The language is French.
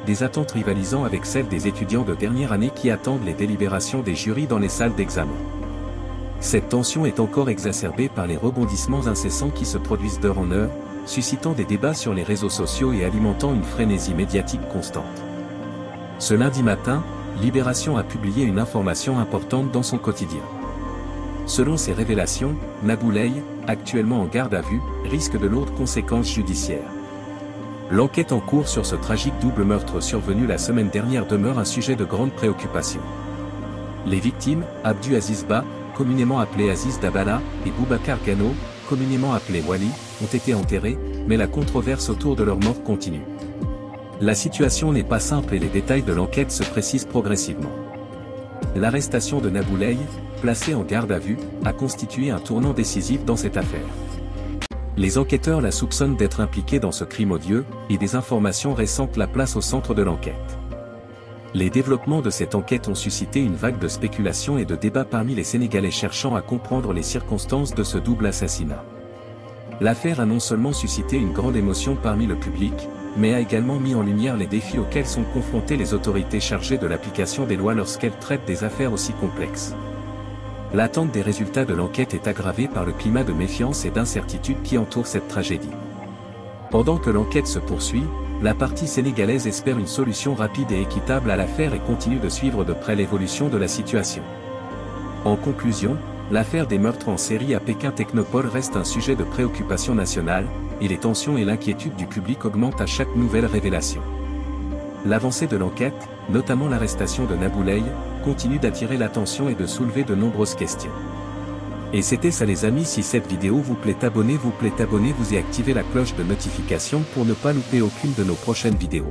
des attentes rivalisant avec celles des étudiants de dernière année qui attendent les délibérations des jurys dans les salles d'examen. Cette tension est encore exacerbée par les rebondissements incessants qui se produisent d'heure en heure, suscitant des débats sur les réseaux sociaux et alimentant une frénésie médiatique constante. Ce lundi matin, Libération a publié une information importante dans son quotidien. Selon ces révélations, Naboulaye, actuellement en garde à vue, risque de lourdes conséquences judiciaires. L'enquête en cours sur ce tragique double meurtre survenu la semaine dernière demeure un sujet de grande préoccupation. Les victimes, Abdou Aziz Ba, communément appelé Aziz Dabala, et Boubacar Gano, communément appelé Wali, ont été enterrés, mais la controverse autour de leur mort continue. La situation n'est pas simple et les détails de l'enquête se précisent progressivement. L'arrestation de Naboulaye, placé en garde à vue, a constitué un tournant décisif dans cette affaire. Les enquêteurs la soupçonnent d'être impliquée dans ce crime odieux, et des informations récentes la placent au centre de l'enquête. Les développements de cette enquête ont suscité une vague de spéculations et de débats parmi les Sénégalais cherchant à comprendre les circonstances de ce double assassinat. L'affaire a non seulement suscité une grande émotion parmi le public, mais a également mis en lumière les défis auxquels sont confrontées les autorités chargées de l'application des lois lorsqu'elles traitent des affaires aussi complexes. L'attente des résultats de l'enquête est aggravée par le climat de méfiance et d'incertitude qui entoure cette tragédie. Pendant que l'enquête se poursuit, la partie sénégalaise espère une solution rapide et équitable à l'affaire et continue de suivre de près l'évolution de la situation. En conclusion, l'affaire des meurtres en série à Pékin Technopole reste un sujet de préoccupation nationale, et les tensions et l'inquiétude du public augmentent à chaque nouvelle révélation. L'avancée de l'enquête, notamment l'arrestation de Naboulaye, continue d'attirer l'attention et de soulever de nombreuses questions. Et c'était ça les amis, si cette vidéo vous plaît abonnez-vous et activez la cloche de notification pour ne pas louper aucune de nos prochaines vidéos.